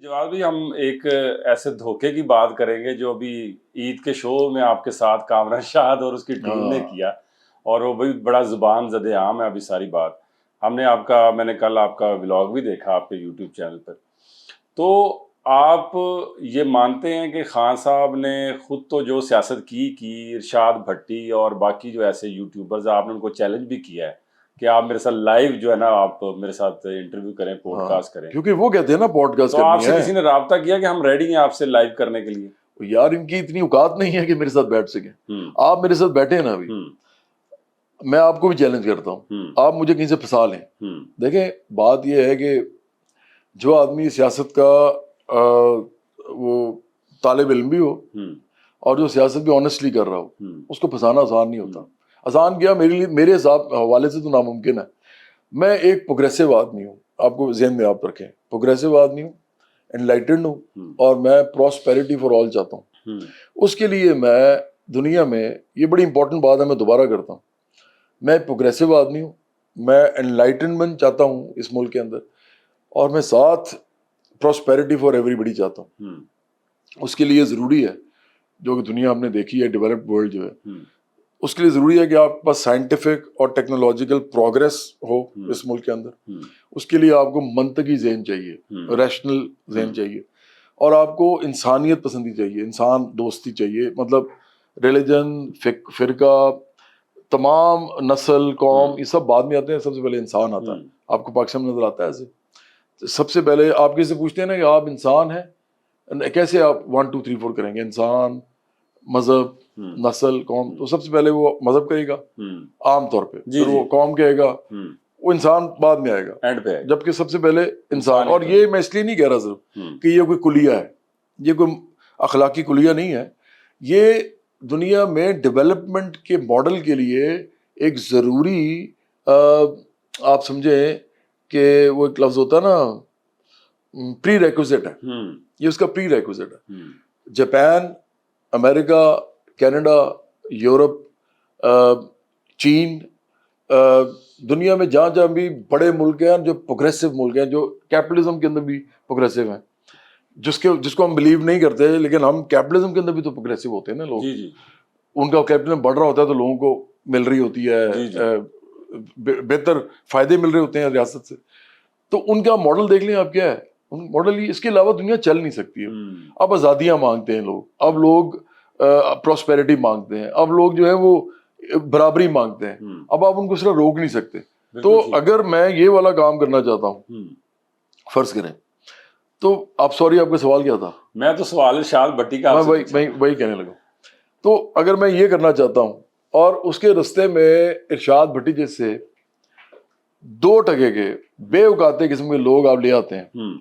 جواد بھی ہم ایک ایسے دھوکے کی بات کریں گے جو ابھی عید کے شو میں آپ کے ساتھ کامران شاہد اور اس کی ٹیم نے کیا، اور وہ بھی بڑا زبان زد عام ہے ابھی ساری بات. ہم نے میں نے کل آپ کا ولاگ بھی دیکھا آپ کے یوٹیوب چینل پر. تو آپ یہ مانتے ہیں کہ خان صاحب نے خود تو جو سیاست کی ارشاد بھٹی اور باقی جو ایسے یوٹیوبرز آپ نے ان کو چیلنج بھی کیا ہے کہ آپ میرے ساتھ لائیو جو ہے نا آپ میرے ساتھ انٹرویو کریں، پوڈ کاسٹ کریں، کیونکہ وہ کہتے ہیں نا پوڈ کاسٹ تو آپ کرنی سے ہے. کسی نے رابطہ کیا کہ ہم ریڈی ہیں آپ سے لائیو کرنے کے لیے؟ یار ان کی اتنی اوقات نہیں ہے کہ میرے ساتھ بیٹھ سکیں. آپ میرے ساتھ بیٹھے ہیں نا ابھی، میں آپ کو بھی چیلنج کرتا ہوں، آپ مجھے کہیں سے پھنسا لیں. دیکھیں بات یہ ہے کہ جو آدمی سیاست کا وہ طالب علم بھی ہو اور جو سیاست بھی آنیسٹلی کر رہا ہو، اس کو پھنسانا آسان نہیں ہوتا. آسان کیا میرے لیے، میرے حوالے سے تو ناممکن ہے. میں ایک پروگریسو آدمی ہوں، آپ کو ذہن میں آپ رکھیں، پروگریسو آدمی ہوں، انلائٹنڈ ہوں، اور میں پراسپیرٹی فار آل چاہتا ہوں. اس کے لیے میں دنیا میں، یہ بڑی امپورٹنٹ بات ہے میں دوبارہ کرتا ہوں، میں پروگریسو آدمی ہوں، میں انلائٹنمنٹ چاہتا ہوں اس ملک کے اندر، اور میں ساتھ پراسپیرٹی فار ایوری بڈی چاہتا ہوں. اس کے لیے ضروری ہے، جو کہ دنیا ہم نے دیکھی ہے، ڈیولپڈ ورلڈ جو ہے، اس کے لیے ضروری ہے کہ آپ کے پاس سائنٹیفک اور ٹیکنالوجیکل پروگریس ہو اس ملک کے اندر. اس کے لیے آپ کو منطقی ذہن چاہیے، ریشنل ذہن چاہیے، اور آپ کو انسانیت پسندی چاہیے، انسان دوستی چاہیے. مطلب ریلیجن، فرقہ، تمام نسل، قوم، یہ سب بعد میں آتے ہیں، سب سے پہلے انسان آتا ہے. آپ کو پاکستان میں نظر آتا ہے ایسے؟ سب سے پہلے آپ کسی سے پوچھتے ہیں نا کہ آپ انسان ہیں، کیسے آپ 1 2 3 4 کریں گے؟ انسان، مذہب، نسل، قوم. تو سب سے پہلے وہ مذہب کہے گا عام طور پہ، پھر وہ قوم کہے گا، وہ انسان بعد میں آئے گا، جبکہ سب سے پہلے انسان. اور یہ میں اس لیے نہیں کہہ رہا صرف کہ یہ کوئی کلیہ ہے، یہ کوئی اخلاقی کلیہ نہیں ہے، یہ دنیا میں ڈیولپمنٹ کے ماڈل کے لیے ایک ضروری، آپ سمجھیں کہ وہ ایک لفظ ہوتا ہے نا، پری ریکوزٹ ہے. یہ اس کا پری ریکوزٹ ہے. جاپان، امریکہ، کینیڈا، یورپ، چین، دنیا میں جہاں جہاں بھی بڑے ملک ہیں جو پروگریسو ملک ہیں، جو کیپٹلزم کے اندر بھی پروگریسو ہیں، جس کو ہم بلیو نہیں کرتے، لیکن ہم کیپٹلزم کے اندر بھی تو پروگریسو ہوتے ہیں نا لوگ. ان کا کیپٹلزم بڑھ رہا ہوتا ہے تو لوگوں کو مل رہی ہوتی ہے، بہتر فائدے مل رہے ہوتے ہیں ریاست سے. تو ان کا ماڈل دیکھ لیں آپ، کیا ہے ماڈل. اس کے علاوہ دنیا چل نہیں سکتی ہے. اب آزادیاں مانگتے ہیں لوگ، اب لوگ پراسپیرٹی مانگتے ہیں، اب لوگ جو ہے وہ برابری مانگتے ہیں. اب آپ ان کو صرف روک نہیں سکتے. تو اگر میں یہ والا کام کرنا چاہتا ہوں، فرض کریں تو آپ، سوری آپ کا سوال کیا تھا؟ میں تو سوال ارشاد بھٹی کا وہی کہنے لگا. تو اگر میں یہ کرنا چاہتا ہوں اور اس کے رستے میں ارشاد بھٹی جیسے 2% کے بے اوقاتے قسم کے لوگ آپ لے آتے ہیں،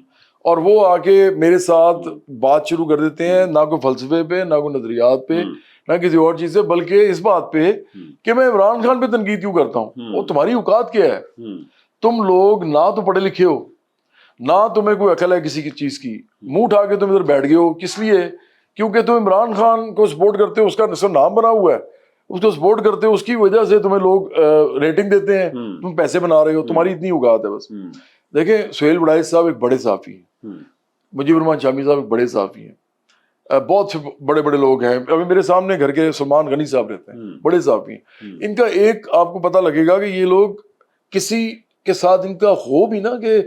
اور وہ آ کے میرے ساتھ بات شروع کر دیتے ہیں، نہ کوئی فلسفے پہ، نہ کوئی نظریات پہ، نہ کسی اور چیز سے، بلکہ اس بات پہ کہ میں عمران خان پہ تنقید کیوں کرتا ہوں. وہ تمہاری اوقات کیا ہے؟ تم لوگ نہ تو پڑھے لکھے ہو، نہ تمہیں کوئی عقل ہے کسی کی چیز کی، منہ اٹھا کے تم ادھر بیٹھ گئے ہو. کس لیے؟ کیونکہ تم عمران خان کو سپورٹ کرتے ہو، اس کا نصب نام بنا ہوا ہے، اس کو سپورٹ کرتے ہو، اس کی وجہ سے تمہیں لوگ ریٹنگ دیتے ہیں، تم پیسے بنا رہے ہو، تمہاری اتنی اوقات ہے بس. دیکھیں سہیل وڑائچ صاحب ایک بڑے صحافی ہیں، مجیب الرحمان شامی صاحب ایک بڑے صحافی ہیں، بہت سے بڑے بڑے لوگ ہیں. ابھی میرے سامنے گھر کے سلمان غنی صاحب رہتے ہیں، بڑے صحافی ہیں. ان کا ایک آپ کو پتہ لگے گا کہ یہ لوگ کسی کے ساتھ ان کا ہو بھی نا کہ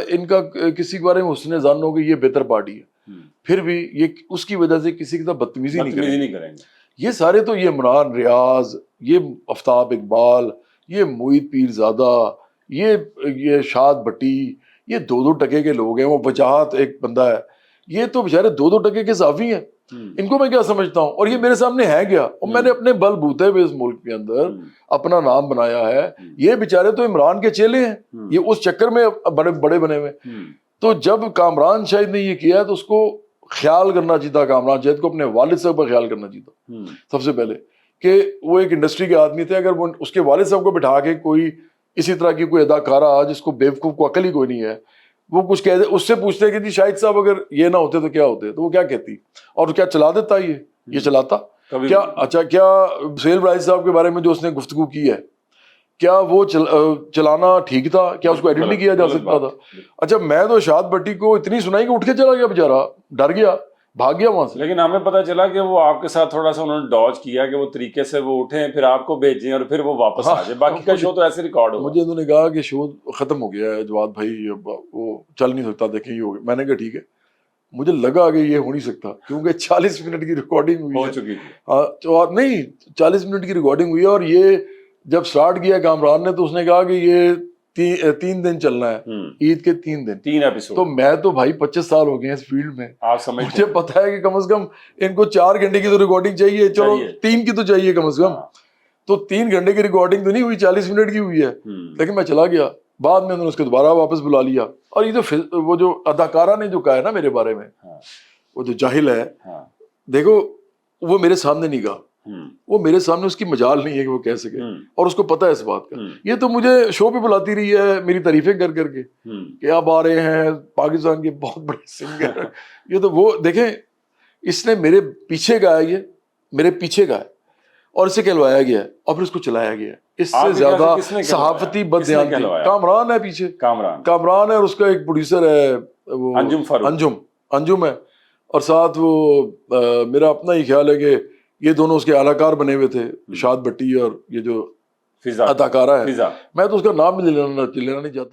ان کا کسی کے بارے میں حسن ظن ہو کہ یہ بہتر پارٹی ہے، پھر بھی یہ اس کی وجہ سے کسی کے ساتھ بدتمیزی نہیں کریں گے. یہ سارے تو، یہ عمران ریاض، یہ آفتاب اقبال، یہ معید پیرزادہ، یہ شاد بھٹی، یہ 2% کے لوگ ہیں. وہ وجاہت ایک بندہ ہے، یہ تو بیچارے 2% کے صحافی ہیں. ان کو میں کیا سمجھتا ہوں؟ اور یہ میرے سامنے ہے کیا؟ اور میں نے اپنے بل بوتے ہوئے اس ملک کے اندر اپنا نام بنایا ہے. یہ بیچارے تو عمران کے چیلے ہیں، یہ اس چکر میں بڑے بنے ہوئے. تو جب کامران شاہد نے یہ کیا تو اس کو خیال کرنا چاہیے تھا، کامران شاہد کو اپنے والد صاحب پر خیال کرنا چاہیے تھا سب سے پہلے، کہ وہ ایک انڈسٹری کے آدمی تھے. اگر وہ اس کے والد صاحب کو بٹھا کے کوئی اسی طرح کی کوئی اداکارہ جس کو بیوقوف کو عقل ہی کوئی نہیں ہے، وہ کچھ کہہ دے، اس سے پوچھتے کہ جی شاہد صاحب اگر یہ نہ ہوتے تو کیا ہوتے، تو وہ کیا کہتی؟ اور کیا چلا دیتا یہ چلاتا کیا؟ اچھا، کیا سہیل وڑائچ صاحب کے بارے میں جو اس نے گفتگو کی ہے کیا وہ چلانا ٹھیک تھا؟ کیا اس کو ایڈٹ نہیں کیا جا سکتا تھا؟ اچھا میں تو ارشاد بھٹی کو اتنی سنائی کہ اٹھ کے چلا گیا بیچارہ، ڈر گیا، بھاگ گیا وہاں سے. لیکن ہمیں پتہ چلا کہ وہ آپ کے ساتھ تھوڑا سا انہوں نے ڈاج کیا کہ وہ طریقے سے وہ اٹھیں پھر آپ کو بھیجیں اور پھر وہ واپس آ جائے. باقی کا شو تو ایسے ریکارڈ ہوا. مجھے انہوں نے کہا کہ شو ختم ہو گیا ہے جواد بھائی، وہ چل نہیں سکتا، دیکھیں یہ ہو گیا. میں نے کہا ٹھیک ہے. مجھے لگا کہ یہ ہو نہیں سکتا کیونکہ 40 منٹ کی ریکارڈنگ ہوئی ہو ہے. چکی تھی. نہیں 40 منٹ کی ریکارڈنگ ہوئی ہے، اور یہ جب سٹارٹ کیا کامران نے تو اس نے کہا کہ یہ 3 دن چلنا ہے، عید کے 3 دن، 3 ایپیسوڈ. تو میں تو بھائی 25 سال ہو گئے ہیں اس فیلڈ میں، آپ سمجھتے مجھے پتا ہے کہ کم از کم ان کو 4 گھنٹے کی تو ریکارڈنگ چاہیے، چلو 3 کی تو چاہیے کم از کم. تو 3 گھنٹے کی ریکارڈنگ تو نہیں ہوئی، 40 منٹ کی ہوئی ہے. لیکن میں چلا گیا، بعد میں انہوں نے اس کو دوبارہ واپس بلا لیا. اور یہ جو وہ جو اداکارہ نے جو کہا ہے نا میرے بارے میں، وہ جو جاہل ہے، دیکھو وہ میرے سامنے نہیں کہا، وہ میرے سامنے اس کی مجال نہیں ہے کہ وہ کہہ سکے، اور اس کو پتہ ہے اس بات کا. یہ تو مجھے شو پہ بلاتی رہی ہے میری تعریفیں کر کر کے کہ آپ آ رہے ہیں پاکستان کے بہت بڑے سنگر. یہ تو وہ دیکھیں، اس نے میرے پیچھے گایا، یہ میرے پیچھے گایا اور اسے کہلوایا گیا ہے اور پھر اس کو چلایا گیا ہے. اس سے زیادہ صحافتی بددیانتی کامران ہے پیچھے، کامران ہے، اور اس کا ایک پروڈیوسر ہے وہ انجم ہے، اور ساتھ وہ میرا اپنا ہی خیال ہے کہ یہ دونوں اس کے اعلی کار بنے ہوئے تھے، ارشاد بھٹی اور یہ جو اداکارہ ہے، میں تو اس کا نام بھی لینا نہیں چاہتا.